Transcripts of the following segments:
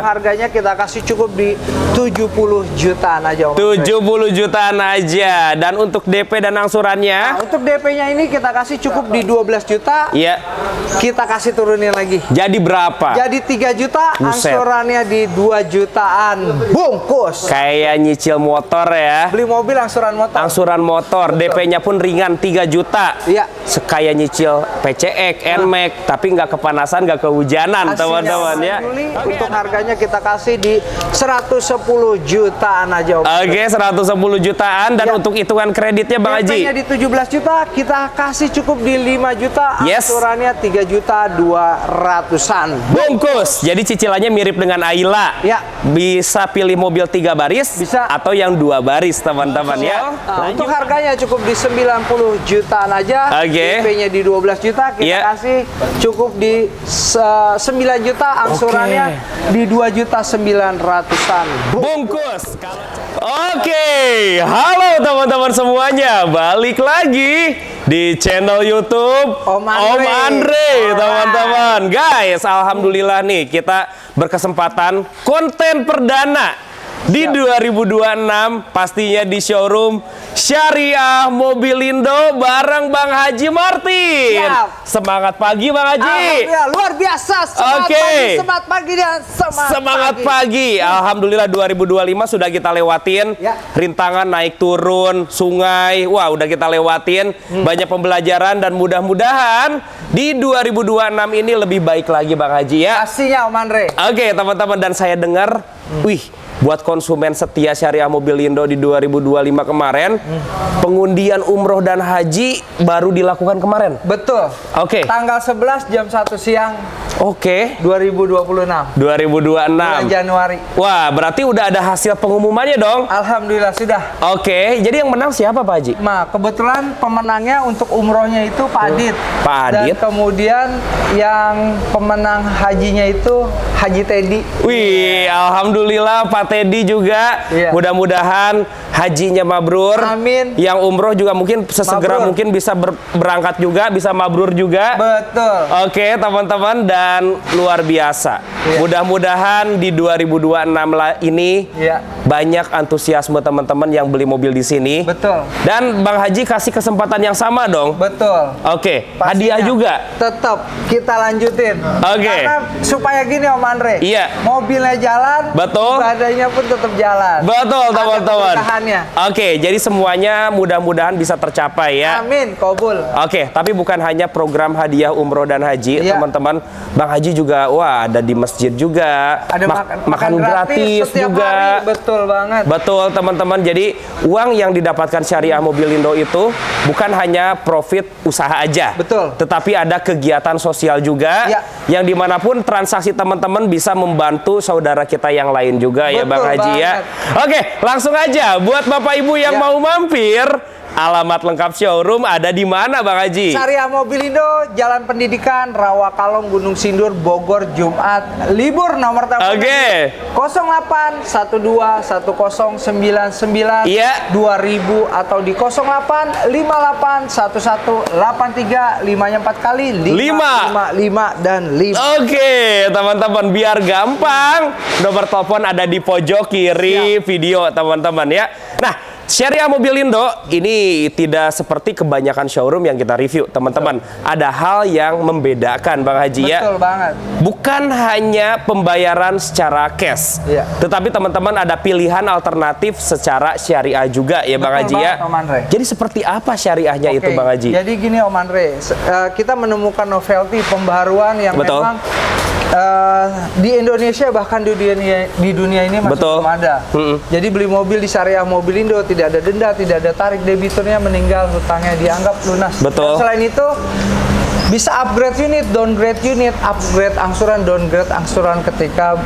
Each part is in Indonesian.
Harganya kita kasih cukup di 70 jutaan aja, Om. 70 jutaan aja. Dan untuk DP dan angsurannya? Nah, untuk DP-nya ini kita kasih cukup di 12 juta. Iya. Kita kasih turunin lagi. Jadi berapa? Jadi 3 juta, Buset. angsurannya di 2 jutaan. Bungkus. Kayak nyicil motor ya. Beli mobil angsuran motor. Angsuran motor, DP-nya pun ringan 3 juta. Iya. Sekaya nyicil PCX, NMAX, tapi nggak kepanasan, nggak kehujanan, teman-teman ya. Juli, untuk harganya kita kasih di 110 jutaan aja, Om. Oke, 110 jutaan. Dan Ya. untuk hitungan kreditnya Bang Haji? DP-nya di 17 juta, kita kasih cukup di 5 juta. Yes. Angsurannya 3 juta 200-an. Bungkus. Jadi cicilannya mirip dengan Ayla. Ya. Bisa pilih mobil 3 baris, Bisa. atau yang 2 baris, teman-teman ya. Nah, untuk harganya cukup di 90 jutaan aja. Oke. DP-nya di 12 juta, kita Iya. kasih cukup di 9 juta, angsurannya di 2 juta 900-an. Bungkus. Oke, halo teman-teman semuanya, balik lagi di channel YouTube Om Andre. teman-teman. Guys, alhamdulillah nih kita berkesempatan konten perdana di 2026, pastinya di showroom Syariah Mobilindo bareng Bang Haji Martin. Siap. Semangat pagi Bang Haji. Alhamdulillah, luar biasa. Semangat pagi dan Semangat pagi. Alhamdulillah 2025 sudah kita lewatin. Ya. Rintangan naik turun, sungai. Wah, udah kita lewatin. Banyak pembelajaran dan mudah-mudahan di 2026 ini lebih baik lagi Bang Haji ya. Pastinya, Om Andre. Oke, teman-teman, dan saya dengar, wih, buat konsumen setia Syariah Mobilindo di 2025 kemarin, pengundian umroh dan haji baru dilakukan kemarin. Betul. Oke. Tanggal 11 jam 1 siang Oke. 2026. 2026. Bulan Januari. Wah, berarti udah ada hasil pengumumannya dong. Alhamdulillah sudah. Oke, jadi yang menang siapa Pak Haji? Nah, kebetulan pemenangnya untuk umrohnya itu Pak Adit. Pak Adit. Dan kemudian yang pemenang hajinya itu Haji Teddy. Wih, alhamdulillah Pak Teddy juga. Iya. Mudah-mudahan hajinya mabrur. Amin. Yang umroh juga mungkin sesegera Mabrur. mungkin bisa berangkat juga, bisa mabrur juga. Betul. Oke, teman-teman, dan luar biasa. Iya. Mudah-mudahan di 2026 ini Iya. banyak antusiasme teman-teman yang beli mobil di sini. Betul. Dan Bang Haji kasih kesempatan yang sama dong. Betul. Oke, Pastinya. hadiah juga. Tetap kita lanjutin. Oke. Karena supaya gini Om Andre. Iya. Mobilnya jalan, Betul. ibadahnya pun tetap jalan. Betul, Ada teman-teman. keberkahannya. Oke, jadi semuanya mudah-mudahan bisa tercapai ya. Amin, kabul. Oke, tapi bukan hanya program hadiah umroh dan haji, Iya. teman-teman. Bang Haji juga, wah, ada di masjid juga. Ada makan gratis setiap juga. hari. Betul banget. Betul, teman-teman. Jadi uang yang didapatkan Syariah Mobilindo itu bukan hanya profit usaha aja. Betul. Tetapi ada kegiatan sosial juga. Ya. Yang dimanapun transaksi teman-teman bisa membantu saudara kita yang lain juga ya Betul Bang Haji ya. banget. Oke, langsung aja buat Bapak Ibu yang Ya. mau mampir. Alamat lengkap showroom ada di mana Bang Haji? Syariah Mobilindo, Jalan Pendidikan, Rawakalong, Gunung Sindur, Bogor, Jumat, libur. Nomor telepon Oke. 08 12 1099 Iya. 2000 atau di 08 58 11 83 5-nya 4 kali 5 dan 5. Oke, teman-teman, biar gampang, nomor telepon ada di pojok kiri video, teman-teman ya. Nah, Syariah Mobilindo ini tidak seperti kebanyakan showroom yang kita review, teman-teman. Ada hal yang membedakan, Bang Haji ya. Betul banget. Bukan hanya pembayaran secara cash, Iya. tetapi teman-teman ada pilihan alternatif secara syariah juga ya, Bang Betul Haji ya. banget, Om Andre. Jadi seperti apa syariahnya itu, Oke, Bang Haji? Jadi gini Om Andre, kita menemukan novelty pembaruan yang Betul. memang di Indonesia bahkan di dunia ini masih Betul. belum ada. Jadi beli mobil di Syariah Mobilindo tidak ada denda, tidak ada tarik, debiturnya meninggal, hutangnya dianggap lunas. Betul. Dan selain itu bisa upgrade unit, downgrade unit, upgrade angsuran, downgrade angsuran ketika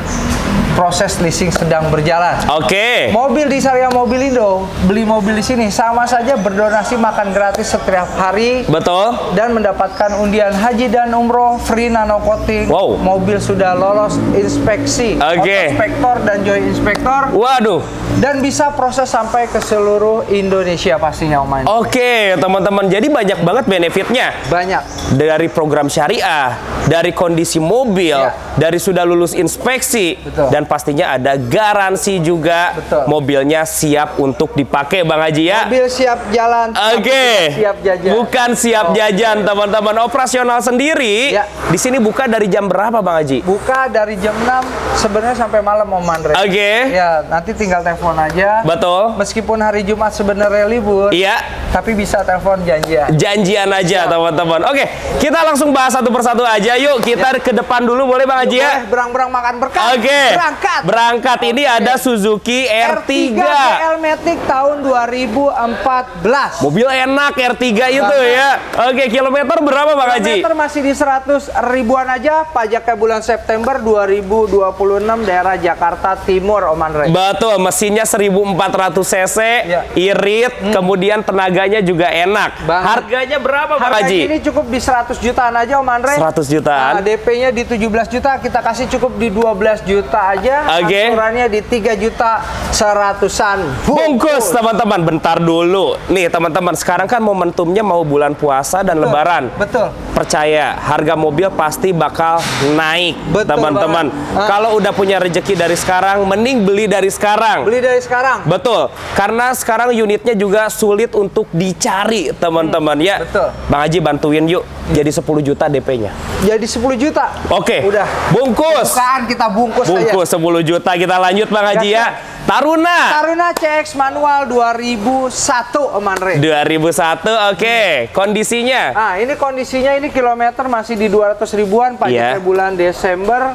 proses leasing sedang berjalan. Oke. Mobil di Syariah Mobilindo, beli mobil di sini sama saja berdonasi makan gratis setiap hari Betul. dan mendapatkan undian haji dan umroh free nano coating. Wow. Mobil sudah lolos inspeksi, Oke. inspektor dan joy inspektor, Waduh. dan bisa proses sampai ke seluruh Indonesia pastinya Om Andre. Oke, teman-teman. Jadi banyak banget benefitnya. Banyak. Dari program syariah, dari kondisi mobil, Ya. dari sudah lulus inspeksi, Betul. dan dan pastinya ada garansi juga. Betul. Mobilnya siap untuk dipakai Bang Haji ya. Mobil siap jalan. Oke. Siap jajan. Bukan siap jajan teman-teman. Operasional sendiri. Ya. Di sini buka dari jam berapa Bang Haji? Buka dari jam 6 sebenarnya sampai malam Om Andre. Oke. Ya, nanti tinggal telepon aja. Betul. Meskipun hari Jumat sebenarnya libur, Iya. tapi bisa telepon janjian. Janjian aja teman-teman. Oke, kita langsung bahas satu persatu aja. Yuk kita ke depan dulu boleh Bang Haji ya? Boleh berang-berang makan berkah. Oke. Berangkat. Berangkat. Ini ada Suzuki R3. GL Matic tahun 2014. Mobil enak R3 itu ya. Oke, kilometer berapa Bang Haji? Kilometer masih di 100 ribuan aja. Pajaknya bulan September 2026 daerah Jakarta Timur Om Andre. Betul, mesinnya 1400 cc, Ya. irit, kemudian tenaganya juga enak. Banget. Harganya berapa Bang Harga Haji? ini cukup di 100 jutaan aja Om Andre. 100 jutaan. Nah, DP-nya di 17 juta, kita kasih cukup di 12 juta aja. Oke. Angsurannya di 3 juta 100-an. Bungkus teman-teman, bentar dulu. Nih teman-teman, sekarang kan momentumnya mau bulan puasa dan lebaran. Betul. Percaya, harga mobil pasti bakal naik, Betul teman-teman. banget. Kalau udah punya rezeki dari sekarang, mending beli dari sekarang. Beli dari sekarang. Betul, karena sekarang unitnya juga sulit untuk dicari, teman-teman ya. Betul. Bang Haji bantuin yuk, jadi 10 juta DP-nya. Jadi 10 juta. Oke, Udah. bungkus. Bukaan kita bungkus aja. Bungkus 10 juta, kita lanjut Bang Haji ya. Taruna. Taruna CX manual 2001 Om Andre. 2001, oke. Kondisinya? Nah, ini kondisinya ini kilometer masih di 200 ribuan pajaknya Iya. bulan Desember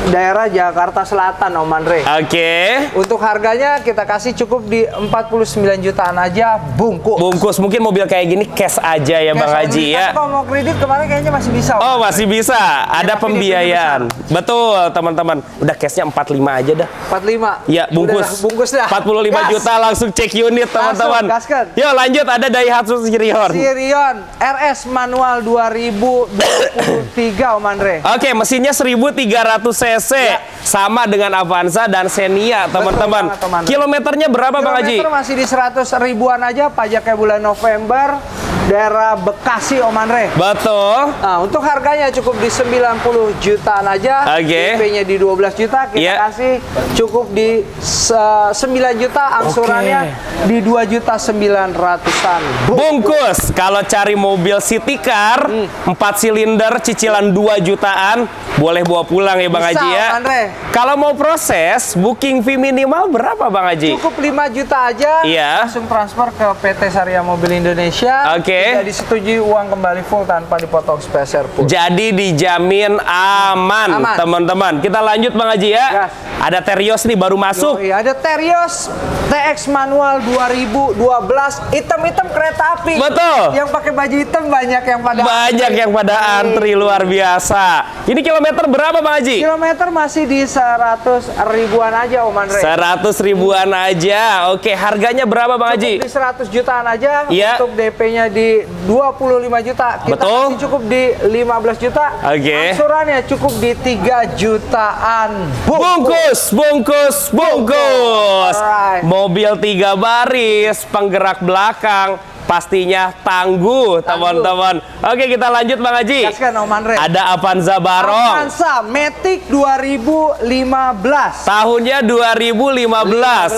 daerah Jakarta Selatan Om Andre. Oke. Untuk harganya kita kasih cukup di 49 jutaan aja bungkus. Bungkus, mungkin mobil kayak gini cash aja ya Bang Cash Haji only. ya. Tapi kalau mau kredit kemarin kayaknya masih bisa. Om. Oh masih bisa, ada tapi pembiayaan. DP-nya Betul teman-teman. Udah cashnya 45 aja dah. 45. Ya bungkus. Udah, bungkus dah. 45 Gas. juta langsung cek unit teman-teman. gaskan. Yuk lanjut, ada Daihatsu Sirion. Sirion RS manual 2023 Om Andre. Oke, mesinnya 1300 cc. Sama dengan Avanza dan Xenia teman-teman. banget, Om Andre. Kilometernya berapa Bang Haji? Kilometer masih di 100 ribuan aja pajaknya bulan November daerah Bekasi Om Andre. Betul. Nah, untuk harganya cukup di 90 jutaan aja. Oke. DP-nya di 12 juta, kita Iya. kasih cukup di 9 juta, angsurannya di 2 juta 900-an. Bungkus. Kalau cari mobil city car 4 silinder cicilan 2 jutaan, boleh bawa pulang ya Bang Bisa, Haji ya. Om Andre. Kalau mau proses booking fee minimal berapa Bang Haji? Cukup 5 juta aja, Iya. langsung transfer ke PT Saria Mobil Indonesia. Oke. Tidak disetujui uang kembali full tanpa dipotong spesial pun. Jadi dijamin aman, Aman. teman-teman. Kita lanjut Bang Haji ya. Gas. Ada Terios nih baru masuk. Iya, ada Terios TX manual 2012, hitam-hitam kereta api. Betul. Yang pakai baju hitam banyak yang pada Banyak yang pada antri luar biasa. Ini kilometer berapa Bang Haji? Kilometer masih di 100 ribuan aja Om Andre. 100 ribuan aja. Oke, harganya berapa Bang Haji? Di 100 jutaan aja. Iya. Untuk DP-nya di 25 juta. Kita Betul. kasih cukup di 15 juta. Oke. Angsurannya cukup di 3 jutaan. Bungkus, bungkus, bungkus. Alright. Mobil 3 baris, penggerak belakang, pastinya tangguh, teman-teman. Oke, kita lanjut Bang Haji. Gaskan Om Andre. Ada Avanza Barong. Avanza Matic 2015. Tahunnya 2015.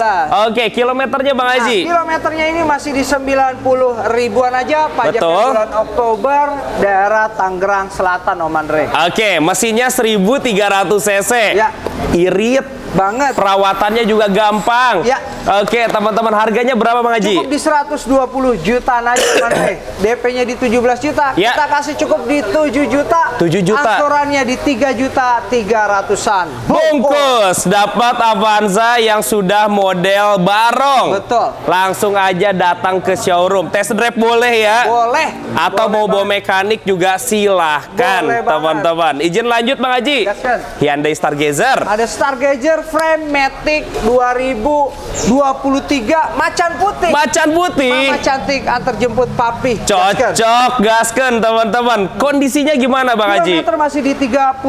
Oke, kilometernya Bang Haji. Kilometernya ini masih di 90 ribuan aja. Pajaknya Betul. bulan Oktober, daerah Tangerang Selatan Om Andre. Oke, mesinnya 1300 cc. Ya. Irit Banget. perawatannya juga gampang. Ya. Oke, teman-teman, harganya berapa Bang Haji? Cukup di 120 jutaan aja Om Andre. DP-nya di 17 juta. Ya. Kita kasih cukup di 7 juta. 7 juta. Angsurannya di 3 juta 300-an. Bungkus, dapat Avanza yang sudah model Barong. Betul. Langsung aja datang ke showroom. Test drive boleh ya? Boleh. Atau Boleh mau bawa banget. mekanik juga silahkan, Boleh banget. teman-teman. Izin lanjut Bang Haji. Gaskan. Hyundai Stargazer. Ada Stargazer frame Matic 2012. 23 macan putih. Macan putih. Mama cantik antar jemput papi. Cocok, gasken teman-teman. Kondisinya gimana Bang Haji? Kilometer masih di 30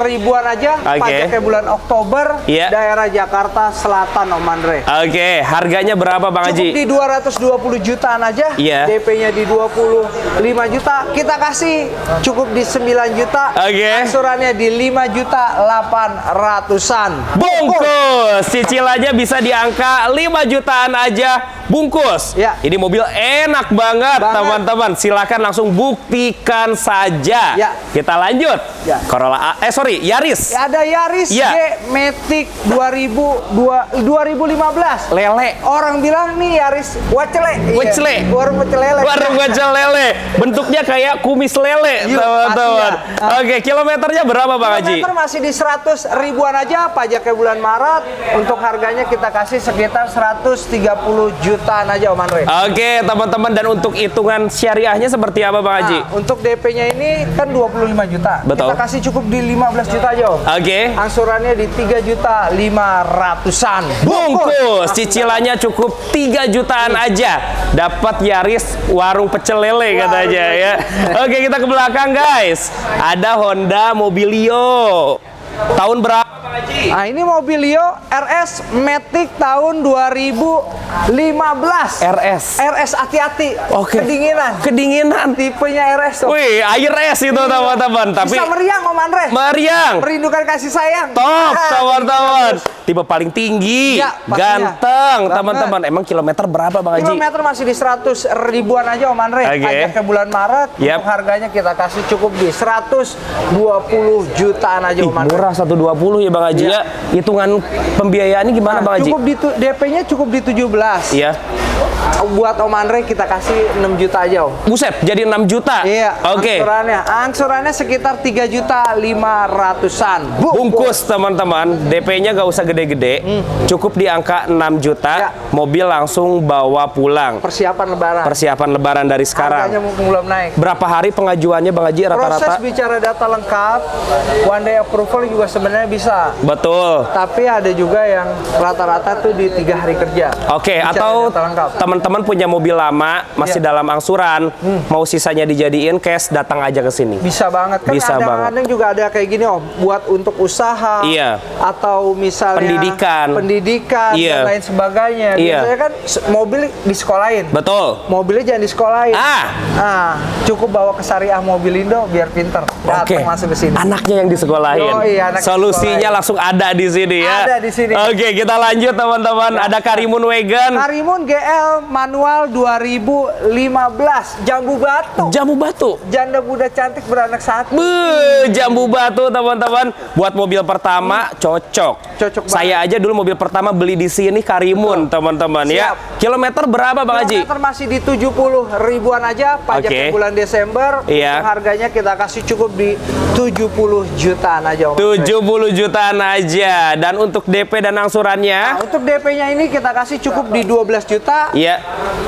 ribuan aja. Oke. Pajaknya bulan Oktober. Iya. Daerah Jakarta Selatan, Om Andre. Oke, harganya berapa Bang Cukup Haji? di 220 jutaan aja. Iya. DP-nya di 25 juta. Kita kasih cukup di 9 juta. Oke. Angsurannya di 5 juta 800-an. Bungkus. Cicilannya bisa di angka 5 jutaan aja bungkus. Ya. Ini mobil enak banget teman-teman. Silakan langsung buktikan saja. Ya. Kita lanjut. Ya. Corolla Yaris. Ya, ada Yaris Ya. G Matic 2015. Lele. Orang bilang nih Yaris wacele. Wacele. Iya. Warung pecel lele. Warung pecel lele. Bentuknya kayak kumis lele, Yuk, teman-teman. pasti ya. Oke, kilometernya berapa Bang Haji? Kilometer masih di 100 ribuan aja, pajaknya bulan Maret. Untuk harganya kita kasih sekitar 130 jutaan aja Om Andre. Oke, teman-teman, dan untuk hitungan syariahnya seperti apa Bang Haji? Nah, untuk DP-nya ini kan 25 juta. Betul. Kita kasih cukup di 15 juta aja Om. Oke. Angsurannya di 3 juta 500-an. Bungkus, cicilannya cukup 3 jutaan aja. Dapat Yaris warung pecel lele katanya ya. Oke, kita ke belakang guys. Ada Honda Mobilio. Tahun berapa Bang Haji? Nah, ini Mobilio RS Matic tahun 2015. RS hati-hati. Oke. Kedinginan. Kedinginan. Tipenya RS tuh. Wih, air es itu teman-teman. Tapi Bisa meriang Om Andre. meriang. Merindukan kasih sayang. Top, Ah, teman-teman. Tipe paling tinggi, Ya, pastinya. ganteng, Banget. teman-teman. Emang kilometer berapa Bang Haji? Kilometer masih di 100 ribuan aja Om Andre. Oke. Pajaknya bulan Maret. Yap. Untuk harganya kita kasih cukup di 120 jutaan aja Ih, Om Andre. murah 120 ya Bang Haji ya. Hitungan pembiayaannya gimana Bang Haji? Cukup di DP-nya cukup di 17. Iya. Buat Om Andre kita kasih 6 juta aja Om. Buset, jadi 6 juta. Iya. Oke. Angsurannya sekitar 3 juta 500-an. Bungkus teman-teman, DP-nya gak usah gede-gede, cukup di angka 6 juta, Ya. mobil langsung bawa pulang. Persiapan lebaran. Persiapan lebaran dari Harganya sekarang. belum naik. Berapa hari pengajuannya Bang Haji Proses rata-rata? bicara data lengkap, one day approval juga sebenarnya bisa. Betul. Tapi ada juga yang rata-rata tuh di 3 hari kerja. Oke, Bicara atau data lengkap. teman-teman punya mobil lama, masih Iya. dalam angsuran, mau sisanya dijadiin cash, datang aja ke sini. Bisa banget kan, Bisa kadang-kadang juga ada kayak gini Om, buat untuk usaha Iya. atau misalnya pendidikan Iya. dan lain sebagainya. Iya. Biasanya kan mobil disekolahin. Betul. Mobilnya jangan disekolahin. Ah. Cukup bawa ke Syariah Mobilindo biar pinter. Oke. Datang masuk ke sini. Anaknya yang disekolahin. Yoi, anaknya Solusinya disekolahin. langsung ada di sini ya. Ada di sini. Oke, kita lanjut teman-teman. Ada Karimun Wagon. Karimun GL manual 2015, Jambu Batu. Jambu Batu. Janda muda cantik beranak satu. Jambu Batu teman-teman. Buat mobil pertama cocok. Cocok banget. Saya aja dulu mobil pertama beli di sini Karimun teman-teman ya. Siap. Kilometer berapa Bang Haji? Kilometer masih di 70 ribuan aja, pajaknya Oke. bulan Desember. Iya. Untuk harganya kita kasih cukup di 70 jutaan aja Om. 70 jutaan aja. Dan untuk DP dan angsurannya? Nah, untuk DP-nya ini kita kasih cukup di 12 juta. Iya.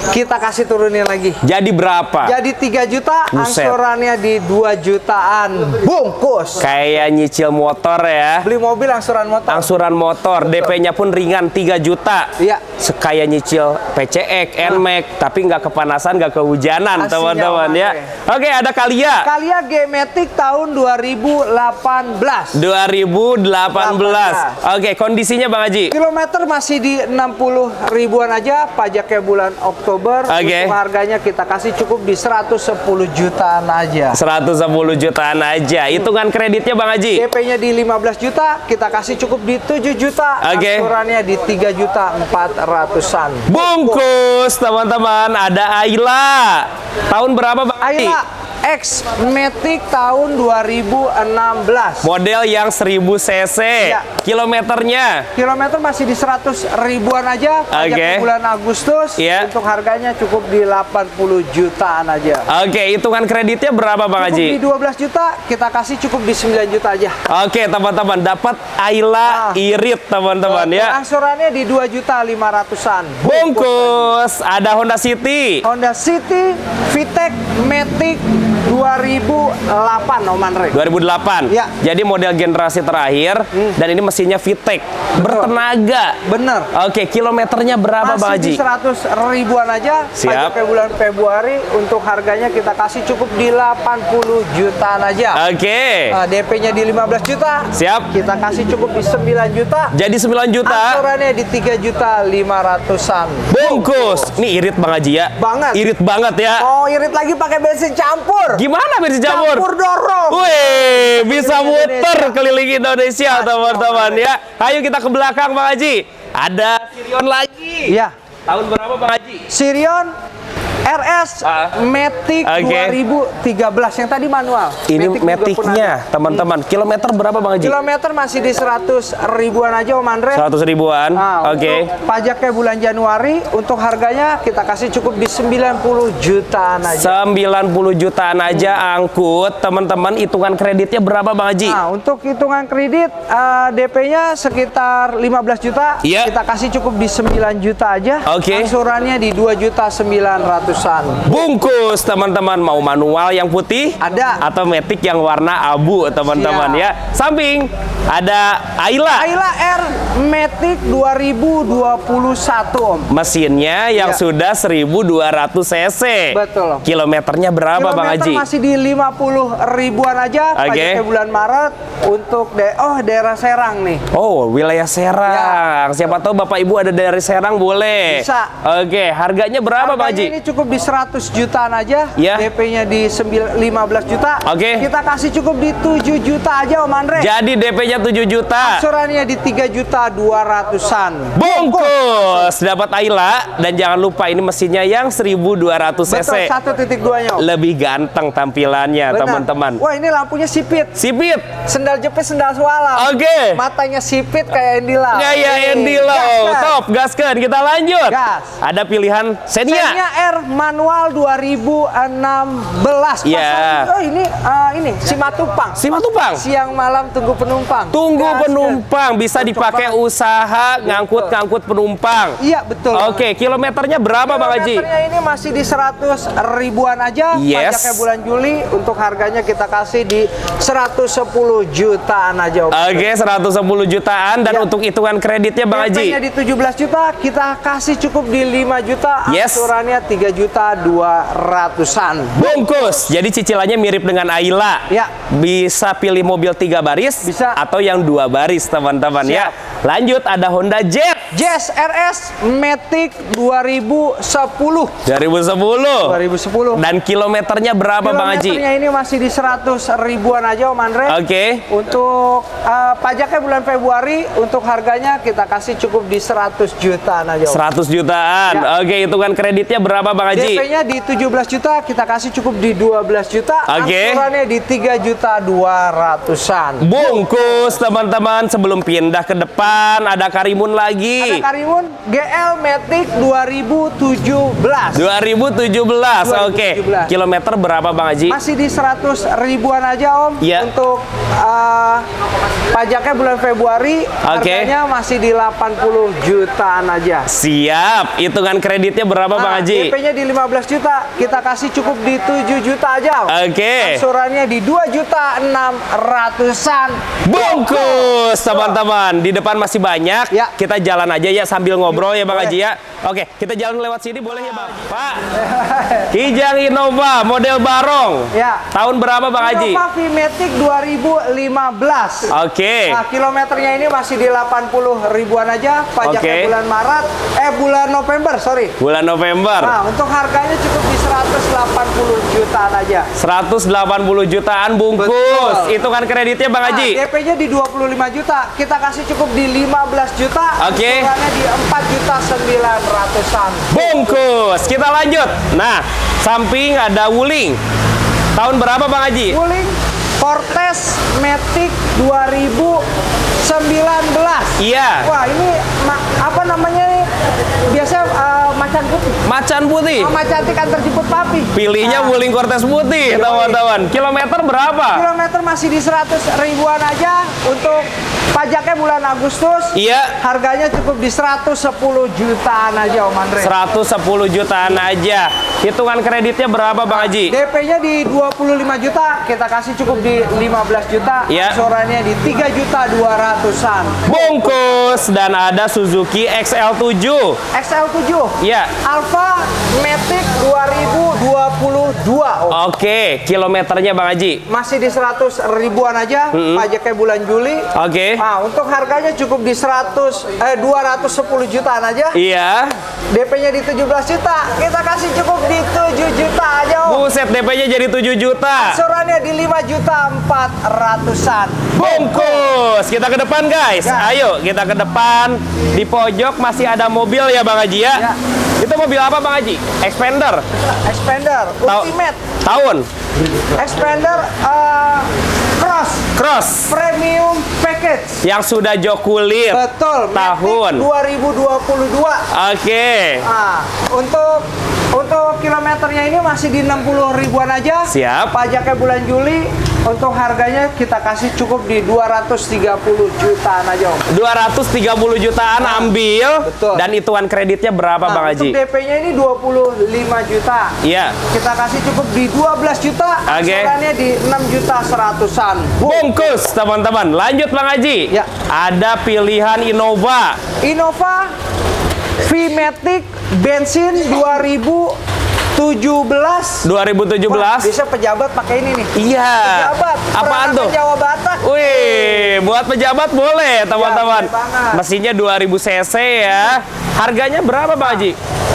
Kita kasih turunin lagi. Jadi berapa? Jadi 3 juta, Buset. angsurannya di 2 jutaan. Bungkus. Kayak nyicil motor ya. Beli mobil angsuran motor. Angsuran motor, DP-nya pun ringan 3 juta. Iya. Kayak nyicil PCX, NMAX, tapi nggak kepanasan, nggak kehujanan, Pastinya, teman-teman Om ya. Oke, ada Kalia. Kalia G-Matic tahun 2018. 2018. Oke, kondisinya Bang Haji? Kilometer masih di 60 ribuan aja, pajaknya bulan Oktober. Oke. Untuk harganya kita kasih cukup di 110 jutaan aja. 110 jutaan aja. Hitungan kreditnya Bang Haji? DP-nya di 15 juta, kita kasih cukup di 7 juta. Oke. Angsurannya di 3 juta 400-an. Bungkus, teman-teman. Ada Ayla. Tahun berapa Bang Haji? Ayla X Matic tahun 2016. Model yang 1000 cc. Ya. Kilometernya? Kilometer masih di 100 ribuan aja, pajaknya Oke. bulan Agustus. Iya. Untuk harganya cukup di 80 jutaan aja. Oke, hitungan kreditnya berapa Bang Cukup di Haji? 12 juta, kita kasih cukup di 9 juta aja. Oke, teman-teman, dapat Ayla Irit, teman-teman ya. Angsurannya di 2 juta 500-an. Bungkus, ada Honda City. Honda City, VTEC, Matic 2008 Om Andre. 2008. Ya. Jadi model generasi terakhir dan ini mesinnya VTEC. Bertenaga. Bener. Oke, kilometernya berapa Bang Masih di Haji? 100 ribuan aja. Siap. Pajaknya bulan Februari. Untuk harganya kita kasih cukup di 80 jutaan aja. Oke. DP-nya di 15 juta. Siap. Kita kasih cukup di 9 juta. Jadi 9 juta. Angsurannya di 3 juta 500-an. Bungkus. Ini irit Bang Haji ya. Banget. Irit banget ya. Oh, irit lagi pakai bensin campur. Gimana bensin campur? Campur dorong. Wih, bisa Keliling muter Indonesia. keliling Indonesia teman-teman ya. Ayo kita ke belakang Bang Haji. Ada Sirion lagi. Iya. Tahun berapa Bang Haji? Sirion RS Matic Oke. 2013 yang tadi manual. Ini Matic juga pun Matic-nya teman-teman. Kilometer berapa Bang ada. Haji? Kilometer masih di 100 ribuan aja Om Andre. 100 ribuan. Nah, Oke. untuk pajaknya bulan Januari, untuk harganya kita kasih cukup di 90 jutaan aja. 90 jutaan aja angkut. Teman-teman, hitungan kreditnya berapa Bang Haji? Nah, untuk hitungan kredit DP-nya sekitar 15 juta. Iya. Kita kasih cukup di 9 juta aja. Oke. Angsurannya di 2 juta 900-an. Bungkus teman-teman, mau manual yang putih Ada. atau Matic yang warna abu teman-teman Siap. ya. Samping ada Ayla. Ayla R Matic 2021 Om. Mesinnya yang Iya. sudah 1200 cc. Betul. Kilometernya berapa Bang Kilometer Haji? masih di 50 ribuan aja. Oke. Pajaknya bulan Maret untuk daerah Serang nih. Oh, wilayah Serang. Siapa tahu Bapak Ibu ada dari Serang boleh. Bisa. Oke, harganya berapa Bang Harganya Haji? ini cukup di 100 jutaan aja. Iya. DP-nya di 15 juta. Oke. Kita kasih cukup di 7 juta aja Om Andre. Jadi DP-nya 7 juta. Angsurannya di 3 juta 200-an. Bungkus dapat Ayla dan jangan lupa ini mesinnya yang 1200 Betul, cc. 1.2-nya Om. Lebih ganteng tampilannya Benar. teman-teman. Wah, ini lampunya sipit. Sipit. Sendal jepit, sendal swala. Oke. Matanya sipit kayak Andy Lau. Kayak Nih, Andy Lau. gaskan. Top, gaskan. Kita lanjut. Gas. Ada pilihan Xenia Xenia. R manual 2016. Iya. Oh, ini Simatupang. Simatupang. Siang malam tunggu penumpang. Tunggu Gaskan. penumpang, bisa Cocok dipakai banget. usaha ngangkut-ngangkut penumpang. Iya, betul. Oke, kilometernya berapa Bang Haji? Kilometernya ini masih di 100 ribuan aja. Yes. Pajaknya bulan Juli. Untuk harganya kita kasih di 110 jutaan aja. Om. Oke, 110 jutaan dan Iya. untuk hitungan kreditnya Bang DP-nya Haji. di 17 juta, kita kasih cukup di 5 juta. Yes. Angsurannya 3 juta 200-an. Bungkus. Jadi cicilannya mirip dengan Ayla. Ya. Bisa pilih mobil 3 baris Bisa. atau yang 2 baris teman-teman ya. Lanjut ada Honda Jazz Jazz RS Matic 2010. 2010. Dan kilometernya berapa Bang Haji? Kilometernya ini masih di 100 ribuan aja Om Andre. Oke. Untuk pajaknya bulan Februari, untuk harganya kita kasih cukup di 100 jutaan aja Om. 100 jutaan. Ya. Oke, hitungan kreditnya berapa Bang Haji? DP-nya di 17 juta, kita kasih cukup di 12 juta. Oke. Angsurannya di 3 juta 200-an. Bungkus teman-teman, sebelum pindah ke depan ada Karimun lagi. Ada Karimun GL Matic 2017. 2017. Oke. 2017. Kilometer berapa Bang Haji? Masih di 100 ribuan aja Om. Iya. Untuk pajaknya bulan Februari, harganya masih di 80 jutaan aja. Siap. Hitungan kreditnya berapa Bang Haji? DP-nya di 15 juta, kita kasih cukup di 7 juta aja. Oke. Angsurannya di 2 juta 600-an. Bungkus teman-teman. Di depan masih banyak. Ya. Kita jalan aja ya sambil ngobrol ya Bang Boleh. Haji ya. Oke, kita jalan lewat sini boleh ya Bang? Pak. Kijang Innova model Barong. Ya. Tahun berapa Bang Haji? Innova V-Matic 2015. Oke. Nah, kilometernya ini masih di 80 ribuan aja. Pajaknya Oke. bulan November, sorry. Bulan November. Nah, untuk harganya cukup di 180 jutaan aja. 180 jutaan bungkus. Betul. Hitungan kreditnya Bang Haji. DP-nya di 25 juta, kita kasih cukup di 15 juta. Oke. Angsurannya di 4 juta 900-an. Bungkus. Kita lanjut. Nah, samping ada Wuling. Tahun berapa Bang Haji? Wuling Fortes Matic 2019. Iya. Wah, ini apa namanya nih? Biasanya macan putih. Macan putih. Mama cantik antar jemput papi. Pilihnya Nah, Wuling Cortez putih, teman-teman. Kilometer berapa? kilometer masih di 100 ribuan aja. Untuk pajaknya bulan Agustus. Iya. Harganya cukup di 110 jutaan aja Om Andre. 110 jutaan aja. Hitungan kreditnya berapa Bang Haji? DP-nya di 25 juta, kita kasih cukup di 15 juta. Iya. Angsurannya di 3 juta 200-an. Bungkus. Dan ada Suzuki XL7. XL7. Iya. Alfa Matic 2022 Om. Oke, kilometernya Bang Haji. Masih di 100 ribuan aja, pajaknya bulan Juli. Oke. Nah, untuk harganya cukup di 210 jutaan aja. Iya. DP-nya di 17 juta, kita kasih cukup di 7 juta aja Om. Buset, DP-nya jadi 7 juta. Angsurannya di 5 juta 400-an. Bungkus. Kita ke depan guys. Ya. Ayo kita ke depan. Di pojok masih ada mobil ya Bang Haji ya. Ya. Itu mobil apa Bang Haji? Expander. Expander Ultimate. Tahun. Expander Cross. Premium Package. Yang sudah jok kulit. Betul. Tahun. Matic 2022. Oke. Nah, untuk kilometernya ini masih di 60 ribuan aja. Siap. Pajaknya bulan Juli. Untuk harganya kita kasih cukup di 230 jutaan aja Om. 230 jutaan ambil. Betul. Dan hitungan kreditnya berapa Bang Haji? Untuk DP-nya ini 25 juta. Iya. Kita kasih cukup di 12 juta. Oke. Angsurannya di 6 juta 100-an. Bungkus teman-teman. Lanjut Bang Haji. Ya. Ada pilihan Innova. Innova V-Matic bensin 2017. 2017. Wah, bisa pejabat pakai ini nih. Iya. Pejabat. Apaan tuh? peranakan Jawa Batak. Wih, buat pejabat boleh teman-teman. boleh banget. Mesinnya 2000 cc ya. Harganya berapa Bang Haji?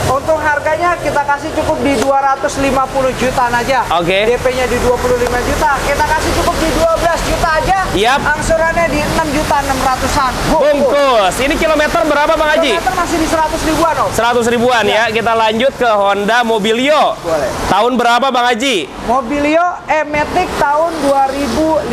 Untuk harganya kita kasih cukup di 250 jutaan aja. Oke. DP-nya di 25 juta. Kita kasih cukup di 12 juta aja. Yap. Angsurannya di 6 juta 600-an. Bungkus. Ini kilometer berapa Bang Haji? Kilometer masih di 100 ribuan Om. 100 ribuan ya. Kita lanjut ke Honda Mobilio. Boleh. Tahun berapa Bang Haji? Mobilio Matic tahun 2017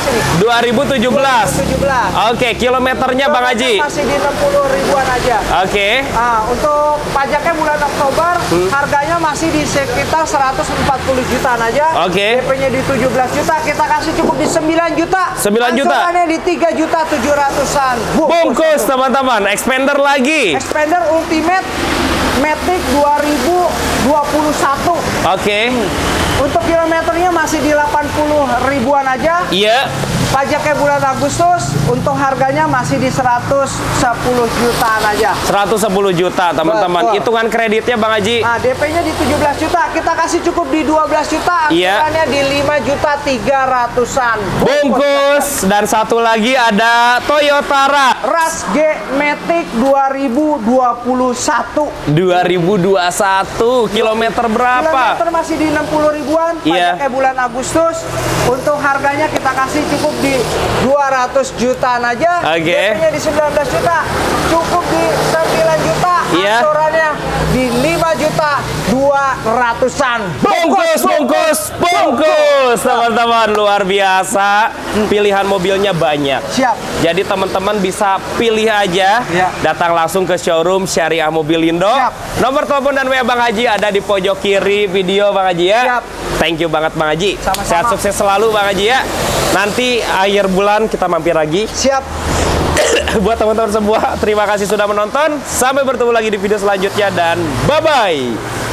ini. 2017. 2017. Oke, kilometernya Bang Haji. Masih di 60 ribuan aja. Oke. Nah, untuk pajaknya bulan Oktober, harganya masih di sekitar 140 jutaan aja. Oke. DP-nya di 17 juta, kita kasih cukup di 9 juta. 9 juta. Angsurannya di 3 juta 700-an. Bungkus teman-teman. Expander lagi. Expander Ultimate Matic 2021. Oke. Untuk kilometernya masih di 80 ribuan aja. Iya. Pajaknya bulan Agustus, untuk harganya masih di 110 jutaan aja. 110 juta teman-teman. Betul. Hitungan kreditnya Bang Haji. Nah, DP-nya di 17 juta, kita kasih cukup di 12 juta, Iya. angsurannya di 5 juta 300-an. Bungkus. Dan satu lagi ada Toyota Rush G Matic 2021. 2021. Kilometer berapa? Kilometer masih di 60 ribuan, Iya. pajaknya bulan Agustus. Untuk harganya kita kasih cukup di 200 jutaan aja. Oke. DP-nya di 19 juta, cukup di 9 juta, Iya. angsurannya di 5 juta 200-an. Bungkus teman-teman, luar biasa. Pilihan mobilnya banyak. Siap. Jadi teman-teman bisa pilih aja. Ya. Datang langsung ke showroom Syariah Mobilindo. Siap. Nomor telepon dan WA Bang Haji ada di pojok kiri video Bang Haji ya. Siap. Thank you banget Bang Haji. Sama-sama. Sehat sukses selalu Bang Haji ya. Nanti akhir bulan kita mampir lagi. Siap. Buat teman-teman semua, terima kasih sudah menonton. Sampai bertemu lagi di video selanjutnya dan bye-bye.